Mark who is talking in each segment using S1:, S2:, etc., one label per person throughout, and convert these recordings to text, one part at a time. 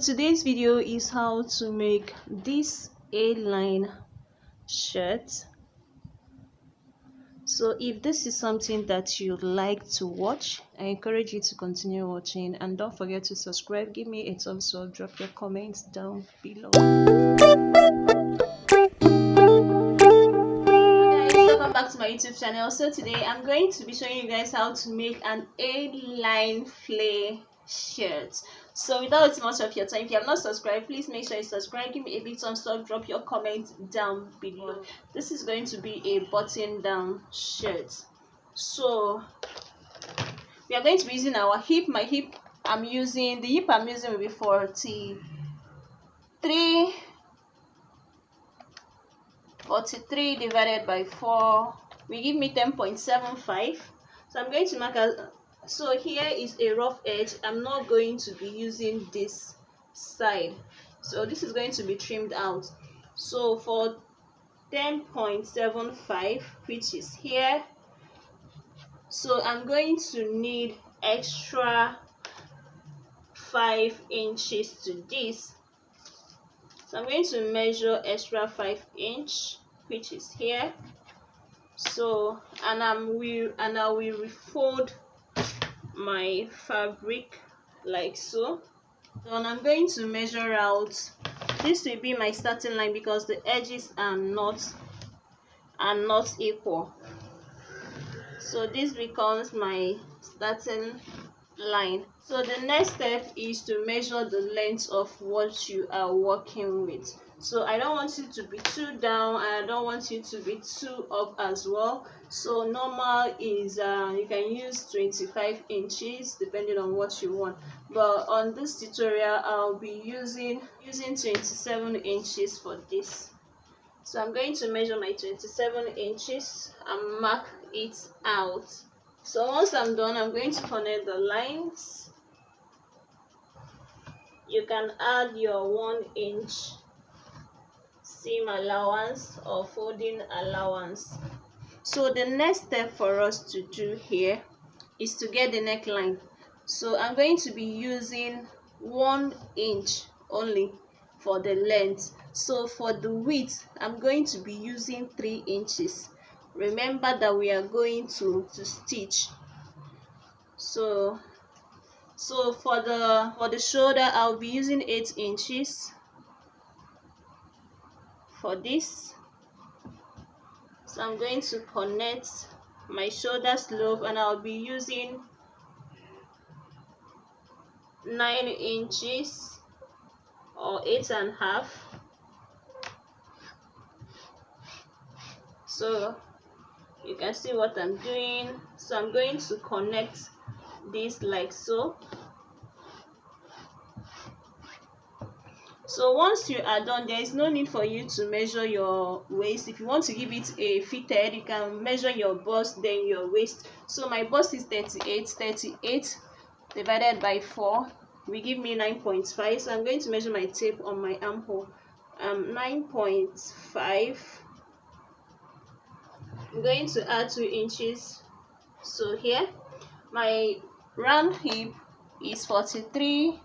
S1: Today's video is how to make this A-line shirt. So if this is something that you'd like to watch, I encourage you to continue watching, and don't forget to subscribe, give me a thumbs up, drop your comments down below. Welcome back to my YouTube channel. So today I'm going to be showing you guys how to make an A-line flare shirt. So without much of your time, if you have not subscribed, please make sure you subscribe, give me a big thumbs up, drop your comment down below. This is going to be a button down shirt. So we are going to be using our hip. The hip I'm using will be 43 divided by 4 will give me 10.75. So I'm going to mark as, so here is a rough edge. I'm not going to be using this side, so this is going to be trimmed out. So for 10.75, which is here, so I'm going to need extra 5 inches to this. So I'm going to measure extra 5 inch, which is here. So and I will refold my fabric like so. Then I'm going to measure out. This will be my starting line because the edges are not equal. So this becomes my starting line. So the next step is to measure the length of what you are working with. So I don't want you to be too down, and I don't want you to be too up as well. So normal is you can use 25 inches depending on what you want, but on this tutorial I'll be using 27 inches for this. So I'm going to measure my 27 inches and mark it out. So once I'm done, I'm going to connect the lines. You can add your 1 inch seam allowance or folding allowance. So the next step for us to do here is to get the neckline. So I'm going to be using 1 inch only for the length. So for the width, I'm going to be using 3 inches. Remember that we are going to stitch. So for the shoulder, I'll be using 8 inches for this. So I'm going to connect my shoulder slope, and I'll be using 9 inches or 8.5. So you can see what I'm doing. So I'm going to connect this like so. So once you are done, there is no need for you to measure your waist. If you want to give it a fitted, you can measure your bust, then your waist. So my bust is 38 divided by 4 will give me 9.5. So I'm going to measure my tape on my armhole. 9.5. I'm going to add 2 inches. So here my round hip is 43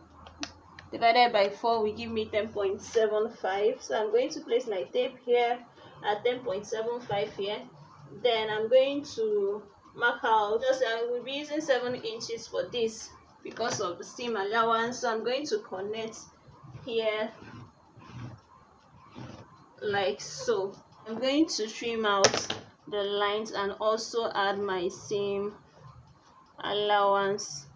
S1: divided by 4 will give me 10.75. So I'm going to place my tape here at 10.75 here. Then I'm going to mark out, just I will be using 7 inches for this because of the seam allowance. So I'm going to connect here like so. I'm going to trim out the lines and also add my seam allowance.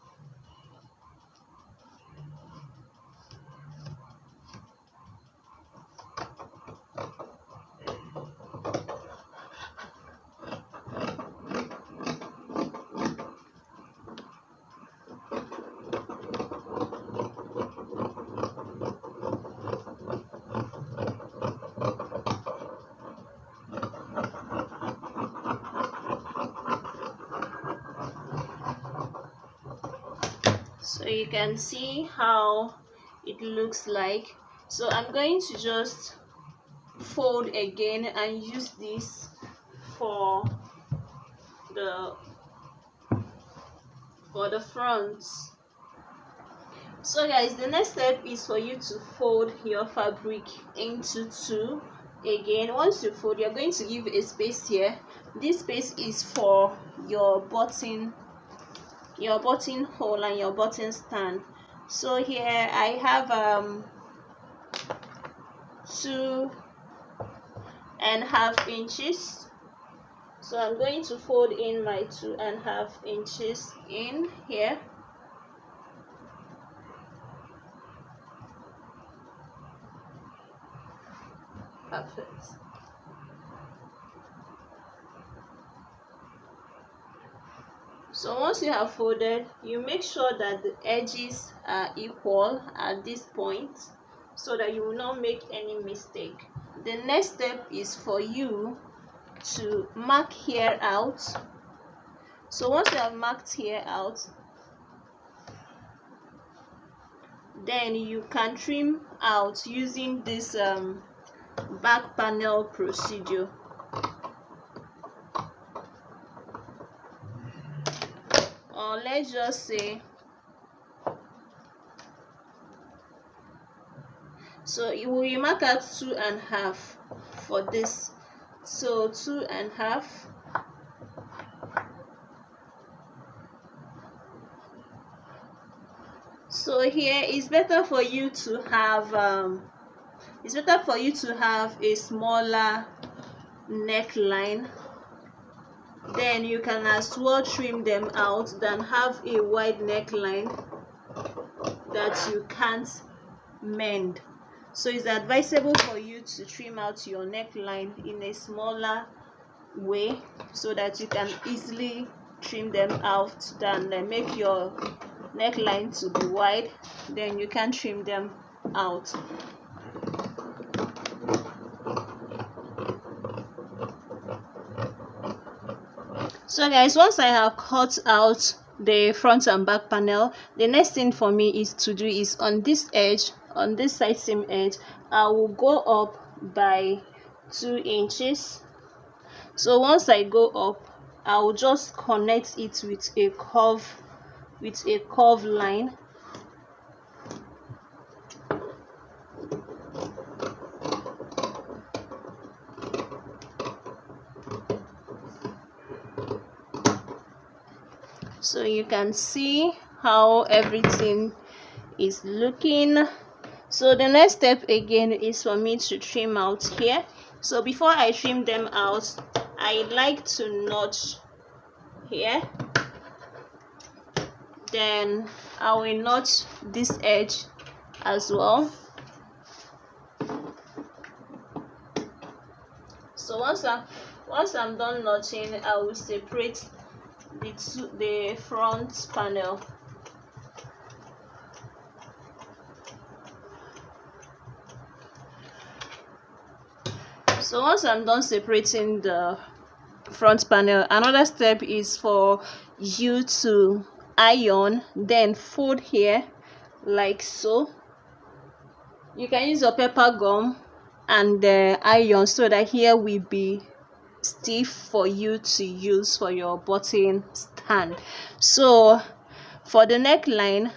S1: So you can see how it looks like. So I'm going to just fold again and use this for the front. So guys, the next step is for you to fold your fabric into two. Again, once you fold, you're going to give a space here. This space is for your button hole and your button stand. So here I have 2.5 inches. So I'm going to fold in my 2.5 inches in here. Perfect. So once you have folded, you make sure that the edges are equal at this point so that you will not make any mistake. The next step is for you to mark here out. So once you have marked here out, then you can trim out using this back panel procedure. Or let's just say, so you will mark out 2.5 for this. So 2.5. So here it's better for you to have a smaller neckline. Then you can as well trim them out than have a wide neckline that you can't mend. So it's advisable for you to trim out your neckline in a smaller way so that you can easily trim them out than make your neckline to be wide, then you can trim them out. So guys, once I have cut out the front and back panel, the next thing for me is to do is on this edge, on this side seam edge, I will go up by 2 inches. So once I go up, I will just connect it with a curve line. So you can see how everything is looking. So the next step again is for me to trim out here. So before I trim them out, I like to notch here. Then I will notch this edge as well. So once I'm done notching, I will separate the front panel. So once I'm done separating the front panel, another step is for you to iron, then fold here like so. You can use your pepper gum and iron so that here will be stiff for you to use for your button stand. So for the neckline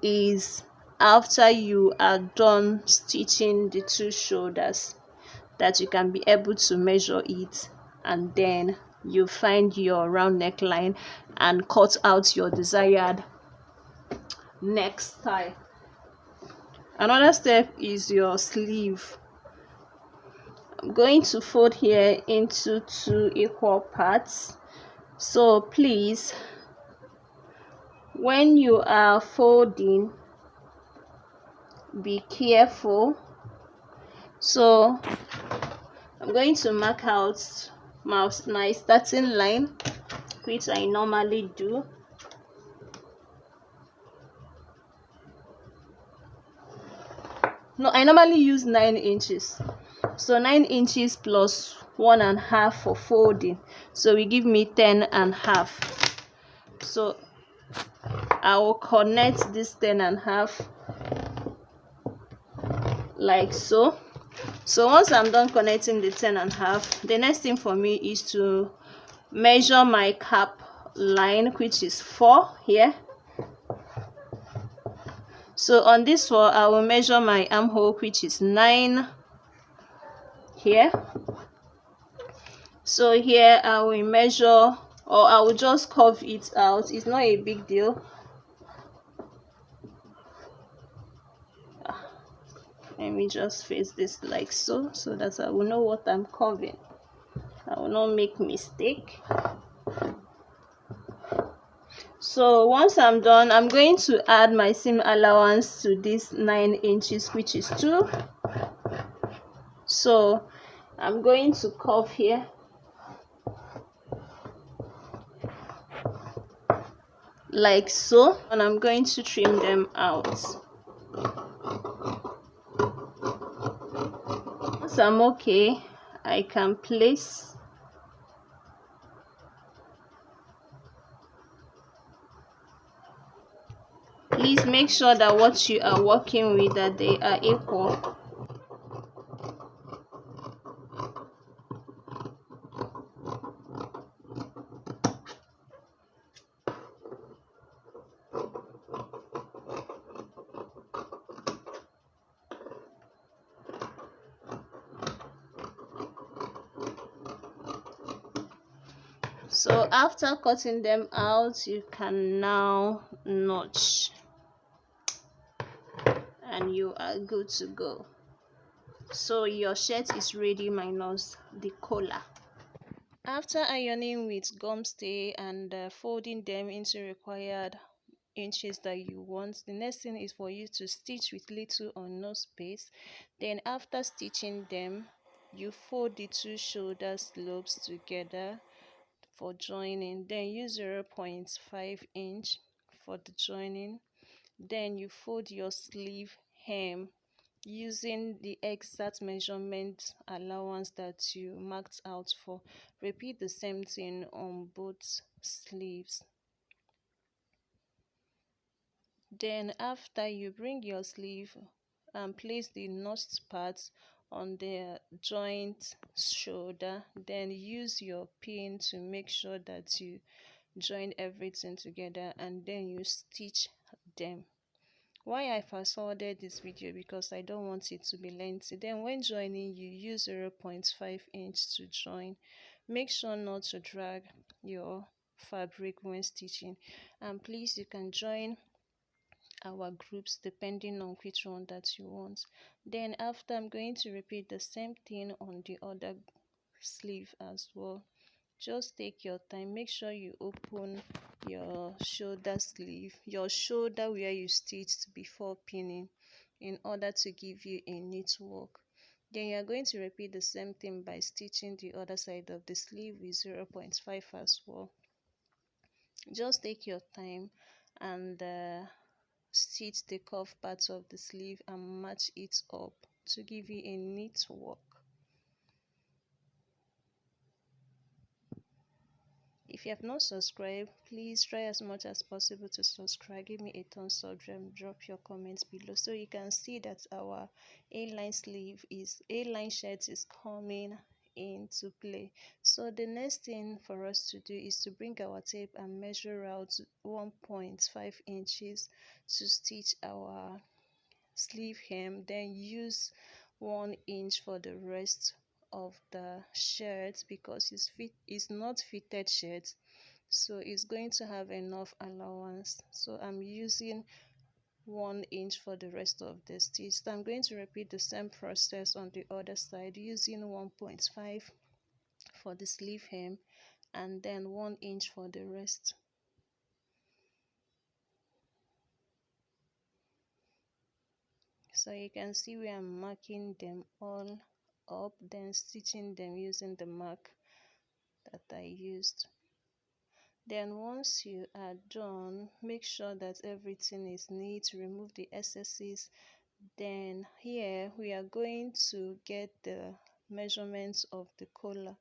S1: is after you are done stitching the two shoulders that you can be able to measure it, and then you find your round neckline and cut out your desired neck style. Another step is your sleeve. I'm going to fold here into 2 equal parts. So please, when you are folding, be careful. So I'm going to mark out my starting line, which I normally do. No, I normally use 9 inches. So 9 inches plus 1.5 for folding, so we give me 10.5. So I will connect this 10.5 like so. So once I'm done connecting the 10.5, the next thing for me is to measure my cap line, which is 4 here. So on this 4, I will measure my armhole, which is 9 here. So here I will measure, or I will just curve it out. It's not a big deal. Let me just face this like so that I will know what I'm curving. I will not make mistake. So once I'm done, I'm going to add my seam allowance to this 9 inches, which is 2. So I'm going to curve here like so, and I'm going to trim them out. Once I'm okay, I can place please make sure that what you are working with, that they are equal. So after cutting them out, you can now notch and you are good to go. So your shirt is ready minus the collar. After ironing with gum stay and folding them into required inches that you want, the next thing is for you to stitch with little or no space. Then after stitching them, you fold the 2 shoulder slopes together for joining. Then use 0.5 inch for the joining. Then you fold your sleeve hem using the exact measurement allowance that you marked out for. Repeat the same thing on both sleeves. Then after, you bring your sleeve and place the notched part on the joint shoulder. Then use your pin to make sure that you join everything together, and then you stitch them. Why I fast forwarded this video, because I don't want it to be lengthy. Then when joining, you use 0.5 inch to join. Make sure not to drag your fabric when stitching, and please, you can join our groups depending on which one that you want. Then after, I'm going to repeat the same thing on the other sleeve as well. Just take your time. Make sure you open your shoulder sleeve, your shoulder where you stitched before pinning, in order to give you a neat work. Then you are going to repeat the same thing by stitching the other side of the sleeve with 0.5 as well. Just take your time and stitch the curved parts of the sleeve and match it up to give you a neat work. If you have not subscribed, please try as much as possible to subscribe. Give me a thumbs up, drop your comments below, so you can see that our A-line shirt is coming into play. So the next thing for us to do is to bring our tape and measure out 1.5 inches to stitch our sleeve hem. Then use 1 inch for the rest of the shirt, because it's not fitted shirt, so it's going to have enough allowance. So I'm using 1 inch for the rest of the stitch. So I'm going to repeat the same process on the other side, using 1.5 for the sleeve hem and then 1 inch for the rest. So you can see we are marking them all up, then stitching them using the mark that I used. Then once you are done, make sure that everything is neat, remove the excesses. Then here we are going to get the measurements of the collar.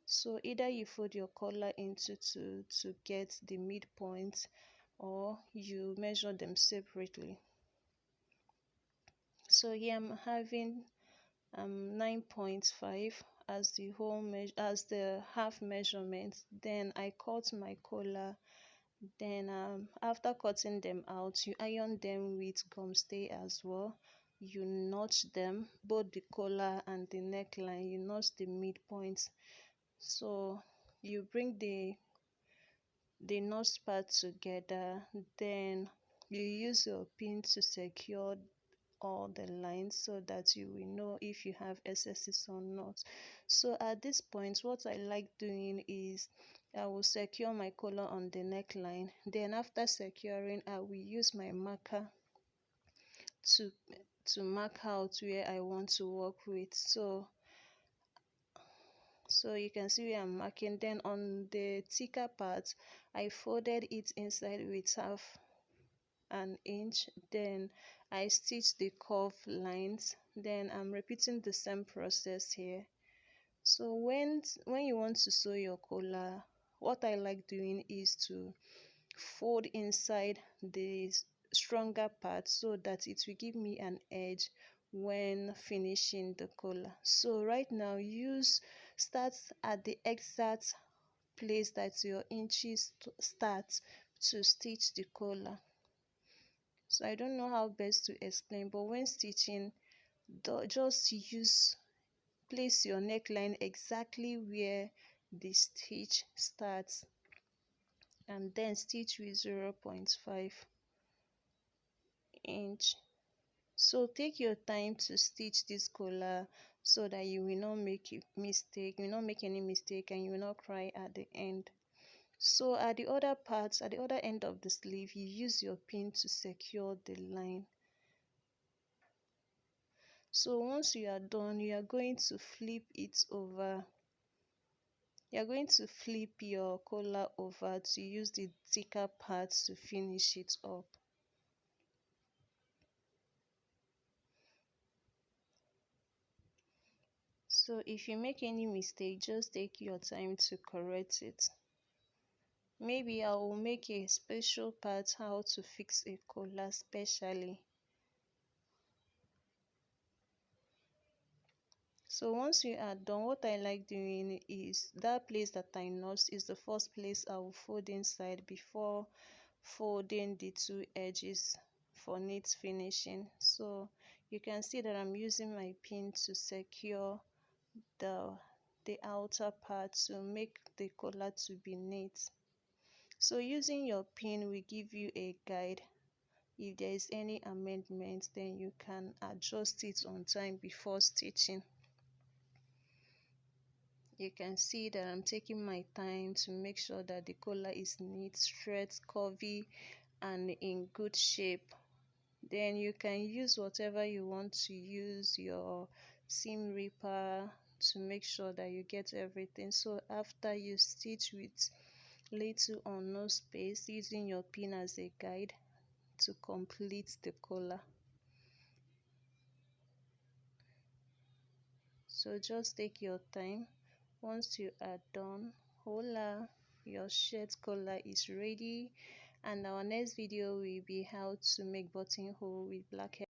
S1: So either you fold your collar into two to get the midpoint, or you measure them separately. So here I'm having 9.5 as the half measurement. Then I cut my collar Then after cutting them out, you iron them with gum stay as well. You notch them, both the collar and the neckline, you notch the midpoint. So you bring the notch part together, then you use your pin to secure all the lines so that you will know if you have excesses or not. So at this point, what I like doing is I will secure my collar on the neckline. Then after securing, I will use my marker to mark out where I want to work with. So you can see where I'm marking. Then on the thicker part, I folded it inside with half an inch. Then I stitch the curve lines. Then I'm repeating the same process here. So when you want to sew your collar, what I like doing is to fold inside the stronger part so that it will give me an edge when finishing the collar. So right now, start at the exact place that your inches start to stitch the collar. So I don't know how best to explain, but when stitching, just place your neckline exactly where the stitch starts, and then stitch with 0.5 inch. So take your time to stitch this collar so that you will not make a mistake, you will not make any mistake, and you will not cry at the end. So at the other parts, at the other end of the sleeve, you use your pin to secure the line. So once you are done, you are going to flip it over. You are going to flip your collar over to use the thicker parts to finish it up. So if you make any mistake, just take your time to correct it. Maybe I will make a special part how to fix a collar specially. So once you are done, what I like doing is that place that I notched is the first place I will fold inside before folding the two edges for neat finishing. So you can see that I'm using my pin to secure the outer part to make the collar to be neat. So using your pin will give you a guide. If there is any amendment, then you can adjust it on time before stitching. You can see that I'm taking my time to make sure that the collar is neat, straight, curvy, and in good shape. Then you can use whatever you want to use, your seam ripper, to make sure that you get everything. So after you stitch with little or no space, using your pin as a guide to complete the collar. So just take your time. Once you are done, voila, your shirt collar is ready. And our next video will be how to make buttonhole with black hair.